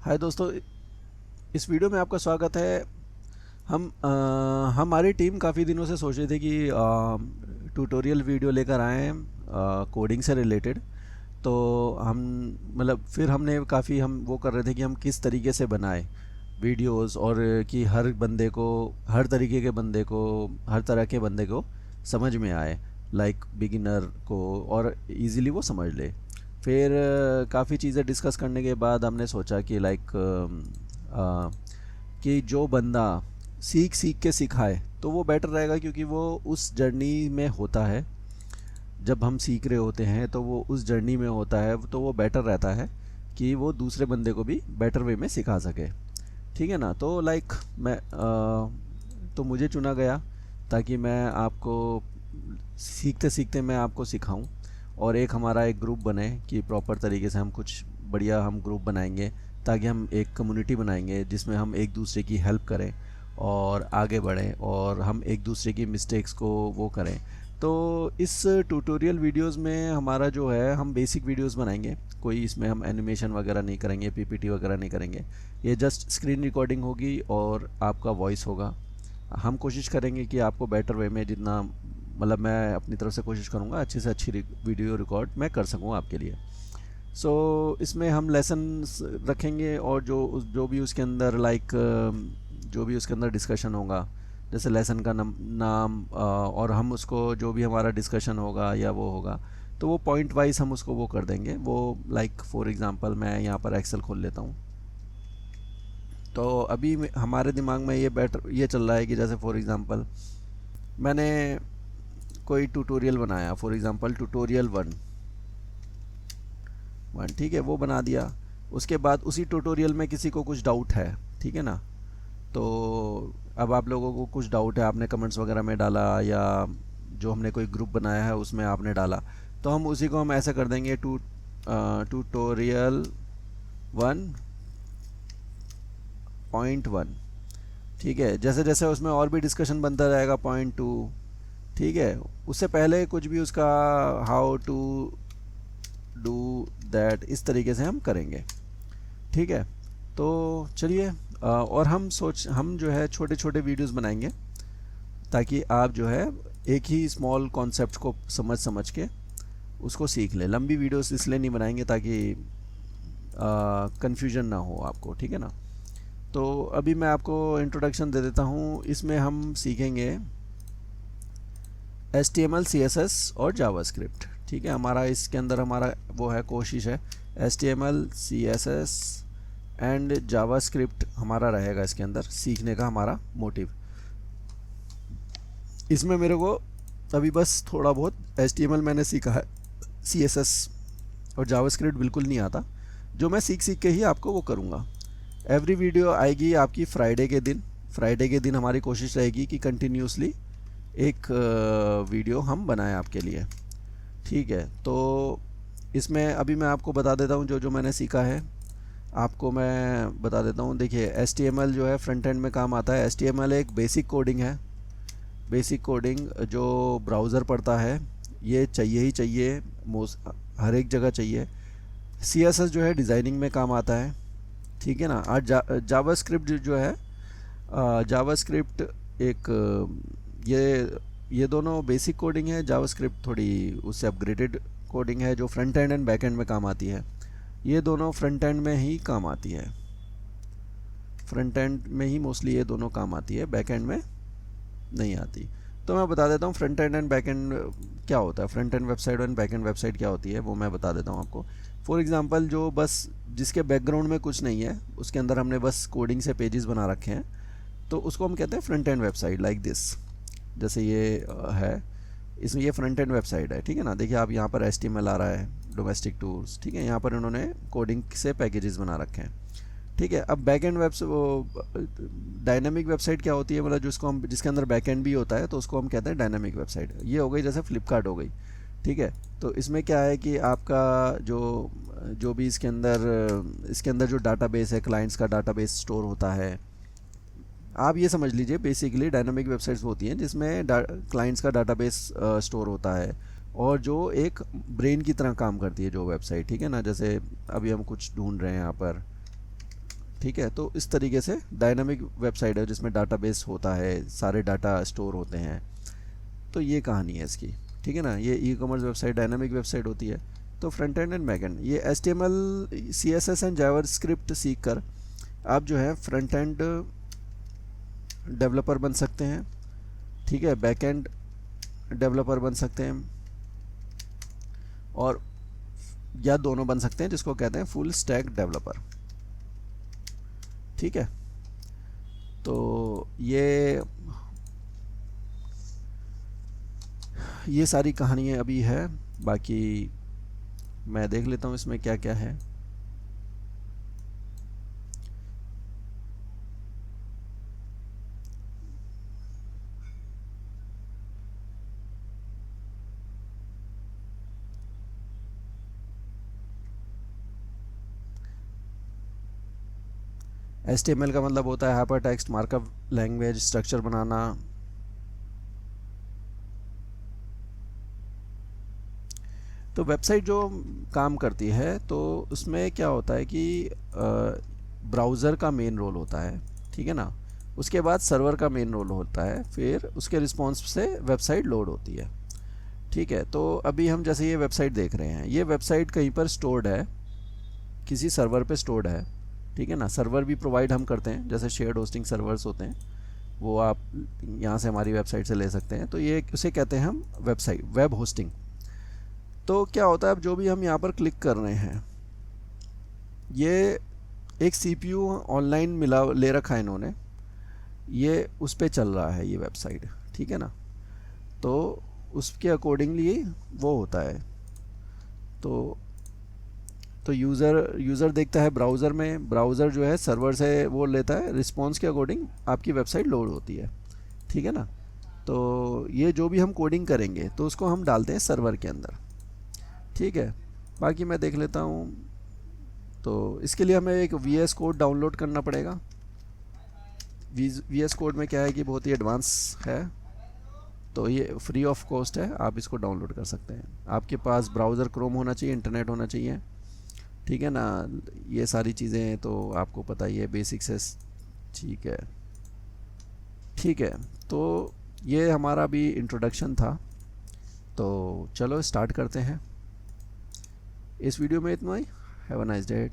हाय दोस्तों, इस वीडियो में आपका स्वागत है। हमारी टीम काफ़ी दिनों से सोच रही थी कि ट्यूटोरियल वीडियो लेकर आएँ कोडिंग से रिलेटेड। तो हम मतलब फिर हमने काफ़ी हम वो कर रहे थे कि हम किस तरीके से बनाएं वीडियोस, और कि हर बंदे को, हर तरीके के बंदे को, हर तरह के बंदे को समझ में आए, लाइक बिगिनर को, और इजीली वो समझ ले। फिर काफ़ी चीज़ें डिस्कस करने के बाद हमने सोचा कि लाइक कि जो बंदा सीख सीख के सिखाए तो वो बेटर रहेगा, क्योंकि वो उस जर्नी में होता है। जब हम सीख रहे होते हैं तो वो उस जर्नी में होता है, तो वो बेटर रहता है कि वो दूसरे बंदे को भी बेटर वे में सिखा सके। ठीक है ना? तो लाइक तो मुझे चुना गया ताकि मैं आपको सीखते सीखते मैं आपको सिखाऊं, और एक हमारा एक ग्रुप बने कि प्रॉपर तरीके से हम कुछ बढ़िया हम ग्रुप बनाएंगे, ताकि हम एक कम्युनिटी बनाएंगे जिसमें हम एक दूसरे की हेल्प करें और आगे बढ़ें, और हम एक दूसरे की मिस्टेक्स को वो करें। तो इस ट्यूटोरियल वीडियोस में हमारा जो है, हम बेसिक वीडियोस बनाएंगे। कोई इसमें हम एनिमेशन वगैरह नहीं करेंगे, पीपीटी वगैरह नहीं करेंगे। ये जस्ट स्क्रीन रिकॉर्डिंग होगी और आपका वॉइस होगा। हम कोशिश करेंगे कि आपको बेटर वे में, जितना मतलब मैं अपनी तरफ से कोशिश करूँगा अच्छे से अच्छी वीडियो रिकॉर्ड मैं कर सकूँ आपके लिए। इसमें हम लेसन रखेंगे, और जो भी उसके अंदर लाइक जो भी उसके अंदर डिस्कशन होगा, जैसे लेसन का नाम और हम उसको जो भी हमारा डिस्कशन होगा या वो होगा, तो वो पॉइंट वाइज हम उसको वो कर देंगे। वो लाइक फॉर एग्ज़ाम्पल मैं यहाँ पर एक्सेल खोल लेता हूँ। तो अभी हमारे दिमाग में ये चल रहा है कि जैसे फॉर एग्ज़ाम्पल मैंने कोई ट्यूटोरियल बनाया, फॉर एग्ज़ाम्पल ट्यूटोरियल वन, ठीक है, वो बना दिया। उसके बाद उसी ट्यूटोरियल में किसी को कुछ डाउट है, ठीक है ना? तो अब आप लोगों को कुछ डाउट है, आपने कमेंट्स वगैरह में डाला, या जो हमने कोई ग्रुप बनाया है उसमें आपने डाला, तो हम उसी को हम ऐसे कर देंगे ट्यूटोरियल 1.1। ठीक है, जैसे जैसे उसमें और भी डिस्कशन बनता जाएगा, पॉइंट 2, ठीक है, उससे पहले कुछ भी उसका हाउ टू डू दैट, इस तरीके से हम करेंगे। ठीक है, तो चलिए और हम जो है छोटे छोटे वीडियोस बनाएंगे, ताकि आप जो है एक ही स्मॉल कॉन्सेप्ट को समझ के उसको सीख लें। लंबी वीडियोस इसलिए नहीं बनाएंगे ताकि कंफ्यूजन ना हो आपको, ठीक है ना? तो अभी मैं आपको इंट्रोडक्शन दे देता हूँ। इसमें हम सीखेंगे HTML, CSS और जावास्क्रिप्ट। ठीक है, हमारा इसके अंदर हमारा वो है, कोशिश है HTML, CSS एंड जावास्क्रिप्ट हमारा रहेगा इसके अंदर सीखने का हमारा मोटिव। इसमें मेरे को अभी बस थोड़ा बहुत HTML मैंने सीखा है, CSS और जावास्क्रिप्ट बिल्कुल नहीं आता, जो मैं सीख सीख के ही आपको वो करूँगा। एवरी वीडियो आएगी आपकी फ्राइडे के दिन। फ्राइडे के दिन हमारी कोशिश रहेगी कि कंटिन्यूसली एक वीडियो हम बनाएं आपके लिए। ठीक है, तो इसमें अभी मैं आपको बता देता हूँ जो जो मैंने सीखा है, आपको मैं बता देता हूँ। देखिए, HTML जो है फ्रंट एंड में काम आता है। HTML एक बेसिक कोडिंग है। बेसिक कोडिंग जो ब्राउज़र पढ़ता है, ये चाहिए ही चाहिए, हर एक जगह चाहिए। CSS जो है डिज़ाइनिंग में काम आता है, ठीक है ना? और जावास्क्रिप्ट जो है, जावास्क्रिप्ट एक ये दोनों बेसिक कोडिंग है। जावास्क्रिप्ट थोड़ी उससे अपग्रेडेड कोडिंग है, जो front end and back and में काम आती है। ये दोनों फ्रंट एंड में ही काम आती है, फ्रंट एंड में ही मोस्टली ये दोनों काम आती है, बैक एंड में नहीं आती। तो मैं बता देता हूँ front end and back and क्या होता है। Front end website and back and website क्या होती है, वो मैं बता देता हूँ आपको। फॉर एग्जांपल, जो बस जिसके बैकग्राउंड में कुछ नहीं है, उसके अंदर हमने बस कोडिंग से पेजेस बना रखे हैं, तो उसको हम कहते हैं front end website. Like this, जैसे ये है, इसमें ये फ्रंट एंड वेबसाइट है। ठीक है ना? देखिए आप यहाँ पर HTML आ रहा है, डोमेस्टिक टूल्स, ठीक है, यहाँ पर इन्होंने कोडिंग से पैकेजेस बना रखे हैं। ठीक है, अब बैक एंड डायनामिक वेबसाइट क्या होती है, मतलब जिसको हम, जिसके अंदर बैक एंड भी होता है, तो उसको हम कहते हैं डायनामिक वेबसाइट। ये हो गई जैसे फ्लिपकार्ट हो गई। ठीक है, तो इसमें क्या है कि आपका जो भी इसके अंदर जो डाटाबेस है, क्लाइंट्स का डाटाबेस स्टोर होता है। आप ये समझ लीजिए, बेसिकली डायनामिक वेबसाइट्स होती हैं जिसमें क्लाइंट्स का डाटाबेस स्टोर होता है, और जो एक ब्रेन की तरह काम करती है जो वेबसाइट। ठीक है ना? जैसे अभी हम कुछ ढूंढ रहे हैं यहाँ पर, ठीक है। तो इस तरीके से डायनामिक वेबसाइट है जिसमें डाटाबेस होता है, सारे डाटा स्टोर होते हैं। तो ये कहानी है इसकी, ठीक है ना। ये e commerce website dynamic website होती है। तो front end and back and, ये HTML CSS एंड जावास्क्रिप्ट सीख कर आप जो है फ्रंट एंड डेवलपर बन सकते हैं, ठीक है, बैक एंड डेवलपर बन सकते हैं, और या दोनों बन सकते हैं, जिसको कहते हैं फुल स्टैक डेवलपर, ठीक है। तो ये सारी कहानियाँ अभी है, बाकी मैं देख लेता हूँ इसमें क्या क्या है। HTML का मतलब होता है hypertext markup language, structure बनाना। तो वेबसाइट जो काम करती है तो उसमें क्या होता है कि ब्राउज़र का मेन रोल होता है, ठीक है ना। उसके बाद सर्वर का मेन रोल होता है, फिर उसके रिस्पॉन्स से वेबसाइट लोड होती है, ठीक है। तो अभी हम जैसे ये वेबसाइट देख रहे हैं, ये वेबसाइट कहीं पर स्टोर्ड है, किसी सर्वर पे स्टोर्ड है, ठीक है ना। सर्वर भी प्रोवाइड हम करते हैं, जैसे शेयर्ड होस्टिंग सर्वर्स होते हैं, वो आप यहाँ से हमारी वेबसाइट से ले सकते हैं। तो ये उसे कहते हैं हम वेबसाइट वेब होस्टिंग। तो क्या होता है, अब जो भी हम यहाँ पर क्लिक कर रहे हैं, ये एक CPU ऑनलाइन मिला ले रखा है इन्होंने, ये उस पर चल रहा है ये वेबसाइट, ठीक है ना। तो उसके अकॉर्डिंगली वो होता है। तो यूज़र देखता है ब्राउज़र में, ब्राउज़र जो है सर्वर से वो लेता है, रिस्पॉन्स के अकॉर्डिंग आपकी वेबसाइट लोड होती है, ठीक है ना। तो ये जो भी हम कोडिंग करेंगे तो उसको हम डालते हैं सर्वर के अंदर, ठीक है। बाकी मैं देख लेता हूँ। तो इसके लिए हमें एक VS कोड डाउनलोड करना पड़ेगा। VS कोड में क्या है कि बहुत ही एडवांस है, तो ये फ्री ऑफ कॉस्ट है, आप इसको डाउनलोड कर सकते हैं। आपके पास ब्राउज़र क्रोम होना चाहिए, इंटरनेट होना चाहिए, ठीक है ना। ये सारी चीज़ें तो आपको पता ही है, बेसिक्स है, ठीक है, ठीक है। तो ये हमारा भी इंट्रोडक्शन था, तो चलो स्टार्ट करते हैं। इस वीडियो में इतना ही। Have a nice day.